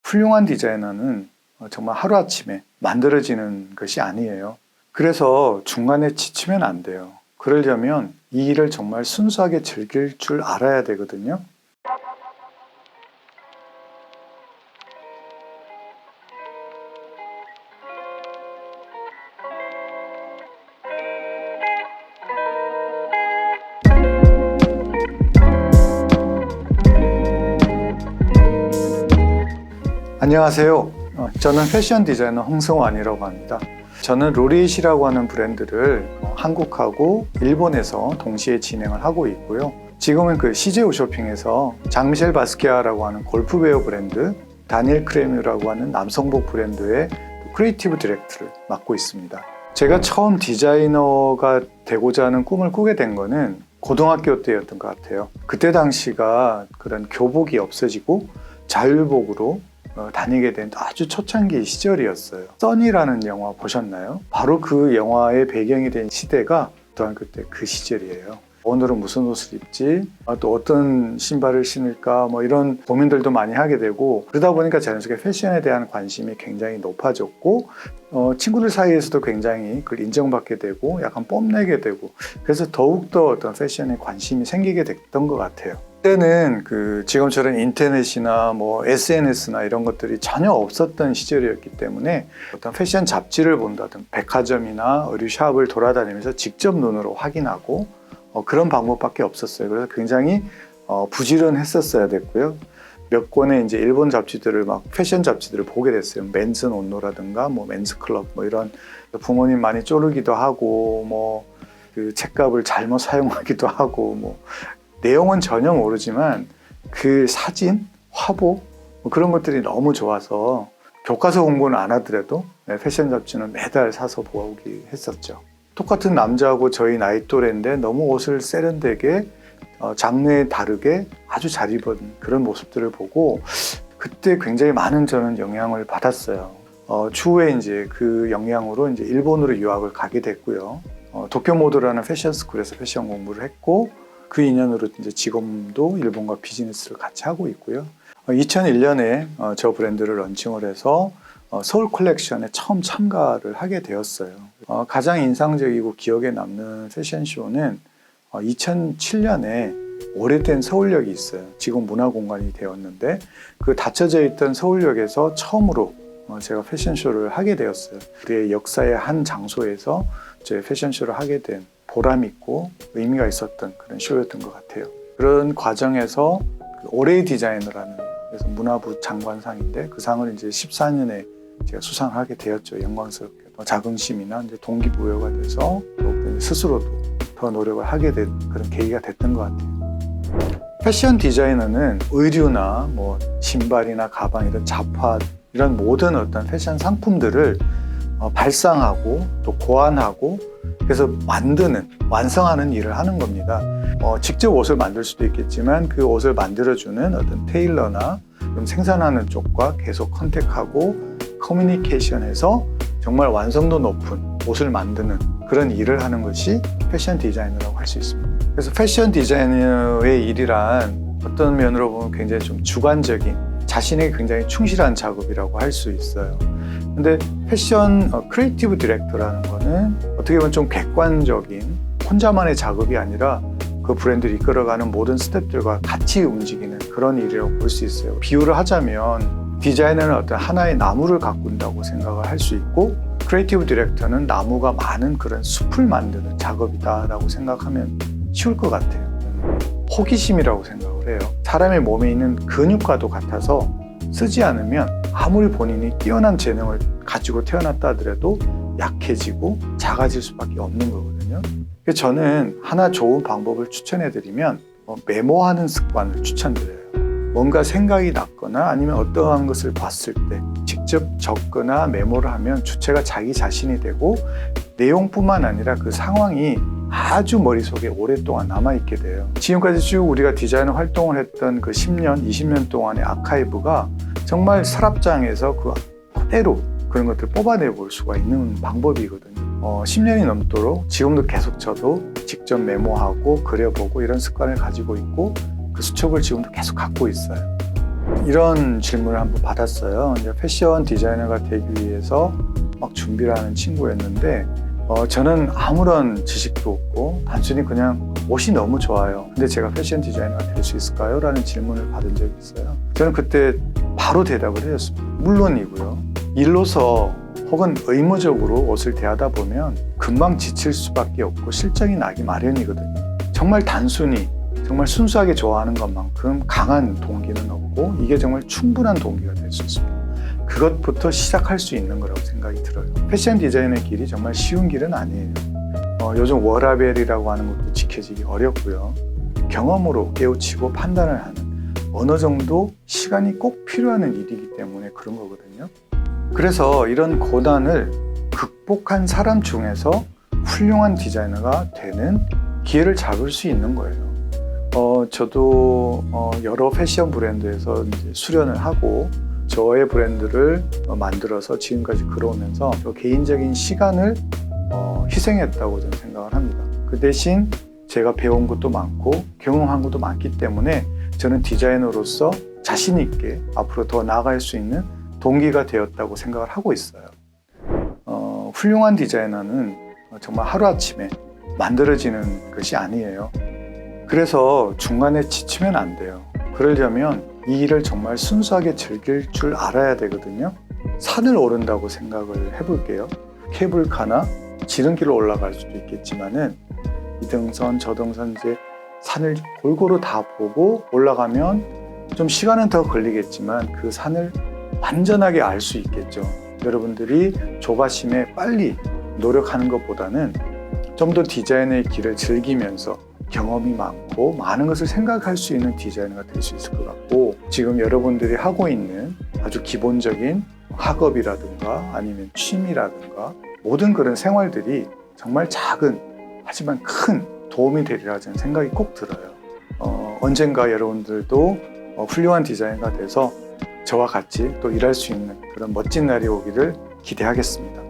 훌륭한 디자이너는 정말 하루아침에 만들어지는 것이 아니에요. 그래서 중간에 지치면 안 돼요. 그러려면 이 일을 정말 순수하게 즐길 줄 알아야 되거든요. 안녕하세요. 저는 패션 디자이너 홍성환이라고 합니다. 저는 로리엣이라고 하는 브랜드를 한국하고 일본에서 동시에 진행을 하고 있고요. 지금은 그 CJ 쇼핑에서 장미셸 바스키아라고 하는 골프웨어 브랜드, 다니엘 크레뮤라고 하는 남성복 브랜드의 크리에이티브 디렉터를 맡고 있습니다. 제가 처음 디자이너가 되고자 하는 꿈을 꾸게 된 거는 고등학교 때였던 것 같아요. 그때 당시가 그런 교복이 없어지고 자율복으로 다니게 된 아주 초창기 시절이었어요. 써니라는 영화 보셨나요? 바로 그 영화의 배경이 된 시대가 고등학교 때 그 시절이에요. 오늘은 무슨 옷을 입지? 또 어떤 신발을 신을까? 이런 고민들도 많이 하게 되고, 그러다 보니까 자연스럽게 패션에 대한 관심이 굉장히 높아졌고, 친구들 사이에서도 굉장히 그걸 인정받게 되고 약간 뽐내게 되고, 그래서 더욱더 어떤 패션에 관심이 생기게 됐던 것 같아요. 그때는 지금처럼 인터넷이나 SNS나 이런 것들이 전혀 없었던 시절이었기 때문에 어떤 패션 잡지를 본다든 백화점이나 의류샵을 돌아다니면서 직접 눈으로 확인하고 그런 방법밖에 없었어요. 그래서 굉장히 부지런했었어야 됐고요. 몇 권의 이제 일본 잡지들을 패션 잡지들을 보게 됐어요. 맨즈 온노라든가 맨즈 클럽 이런 부모님 많이 쪼르기도 하고 그 책값을 잘못 사용하기도 하고 내용은 전혀 모르지만 그 사진, 화보 그런 것들이 너무 좋아서 교과서 공부는 안 하더라도 패션 잡지는 매달 사서 보기 했었죠. 똑같은 남자하고 저희 나이 또래인데 너무 옷을 세련되게 장르에 다르게 아주 잘 입은 그런 모습들을 보고 그때 굉장히 많은 저는 영향을 받았어요. 추후에 이제 그 영향으로 이제 일본으로 유학을 가게 됐고요. 도쿄모드라는 패션 스쿨에서 패션 공부를 했고 그 인연으로 이제 지금도 일본과 비즈니스를 같이 하고 있고요. 2001년에 저 브랜드를 런칭을 해서 서울 컬렉션에 처음 참가를 하게 되었어요. 가장 인상적이고 기억에 남는 패션쇼는 2007년에 오래된 서울역이 있어요. 지금 문화공간이 되었는데 그 닫혀져 있던 서울역에서 처음으로 제가 패션쇼를 하게 되었어요. 우리의 역사의 한 장소에서 제 패션쇼를 하게 된 보람 있고 의미가 있었던 그런 쇼였던 것 같아요. 그런 과정에서 올해의 디자이너라는 그래서 문화부 장관상인데 그 상을 이제 14년에 제가 수상하게 되었죠. 영광스럽게 자긍심이나 이제 동기부여가 돼서 스스로도 더 노력을 하게 된 그런 계기가 됐던 것 같아요. 패션 디자이너는 의류나 신발이나 가방 이런 잡화 이런 모든 어떤 패션 상품들을 발상하고 또 고안하고 그래서 만드는, 완성하는 일을 하는 겁니다. 직접 옷을 만들 수도 있겠지만 그 옷을 만들어주는 어떤 테일러나 생산하는 쪽과 계속 컨택하고 커뮤니케이션해서 정말 완성도 높은 옷을 만드는 그런 일을 하는 것이 패션 디자이너라고 할 수 있습니다. 그래서 패션 디자이너의 일이란 어떤 면으로 보면 굉장히 좀 주관적인 자신에게 굉장히 충실한 작업이라고 할 수 있어요. 근데 패션 크리에이티브 디렉터라는 거는 어떻게 보면 좀 객관적인 혼자만의 작업이 아니라 그 브랜드를 이끌어가는 모든 스태프들과 같이 움직이는 그런 일이라고 볼 수 있어요. 비유를 하자면 디자이너는 어떤 하나의 나무를 가꾼다고 생각을 할 수 있고 크리에이티브 디렉터는 나무가 많은 그런 숲을 만드는 작업이다라고 생각하면 쉬울 것 같아요. 호기심이라고 생각을 해요. 사람의 몸에 있는 근육과도 같아서 쓰지 않으면 아무리 본인이 뛰어난 재능을 가지고 태어났다 하더라도 약해지고 작아질 수밖에 없는 거거든요. 그래서 저는 하나 좋은 방법을 추천해드리면 메모하는 습관을 추천드려요. 뭔가 생각이 났거나 아니면 어떠한 것을 봤을 때 직접 적거나 메모를 하면 주체가 자기 자신이 되고 내용뿐만 아니라 그 상황이 아주 머릿속에 오랫동안 남아있게 돼요. 지금까지 쭉 우리가 디자이너 활동을 했던 그 10년, 20년 동안의 아카이브가 정말 서랍장에서 그대로 그런 것들을 뽑아내 볼 수가 있는 방법이거든요. 10년이 넘도록 지금도 계속 저도 직접 메모하고 그려보고 이런 습관을 가지고 있고 그 수첩을 지금도 계속 갖고 있어요. 이런 질문을 한번 받았어요. 이제 패션 디자이너가 되기 위해서 막 준비를 하는 친구였는데 저는 아무런 지식도 없고 단순히 그냥 옷이 너무 좋아요. 근데 제가 패션 디자이너가 될 수 있을까요? 라는 질문을 받은 적이 있어요. 저는 그때 바로 대답을 해줬습니다. 물론이고요. 일로서 혹은 의무적으로 옷을 대하다 보면 금방 지칠 수밖에 없고 실정이 나기 마련이거든요. 정말 단순히 정말 순수하게 좋아하는 것만큼 강한 동기는 없고 이게 정말 충분한 동기가 될 수 있습니다. 그것부터 시작할 수 있는 거라고 생각이 들어요. 패션 디자인의 길이 정말 쉬운 길은 아니에요. 요즘 워라벨이라고 하는 것도 지켜지기 어렵고요. 경험으로 깨우치고 판단을 하는 어느 정도 시간이 꼭 필요한 일이기 때문에 그런 거거든요. 그래서 이런 고난을 극복한 사람 중에서 훌륭한 디자이너가 되는 기회를 잡을 수 있는 거예요. 저도 여러 패션 브랜드에서 이제 수련을 하고 저의 브랜드를 만들어서 지금까지 걸어오면서 저 개인적인 시간을 희생했다고 저는 생각을 합니다. 그 대신 제가 배운 것도 많고 경험한 것도 많기 때문에 저는 디자이너로서 자신 있게 앞으로 더 나아갈 수 있는 동기가 되었다고 생각을 하고 있어요. 훌륭한 디자이너는 정말 하루아침에 만들어지는 것이 아니에요. 그래서 중간에 지치면 안 돼요. 그러려면 이 일을 정말 순수하게 즐길 줄 알아야 되거든요. 산을 오른다고 생각을 해볼게요. 케이블카나 지름길로 올라갈 수도 있겠지만은 이등선, 저등선 이제 산을 골고루 다 보고 올라가면 좀 시간은 더 걸리겠지만 그 산을 완전하게 알 수 있겠죠. 여러분들이 조바심에 빨리 노력하는 것보다는 좀 더 디자인의 길을 즐기면서 경험이 많고 많은 것을 생각할 수 있는 디자이너가 될 수 있을 것 같고 지금 여러분들이 하고 있는 아주 기본적인 학업이라든가 아니면 취미라든가 모든 그런 생활들이 정말 작은 하지만 큰 도움이 되리라 저는 생각이 꼭 들어요. 언젠가 여러분들도 훌륭한 디자이너가 돼서 저와 같이 또 일할 수 있는 그런 멋진 날이 오기를 기대하겠습니다.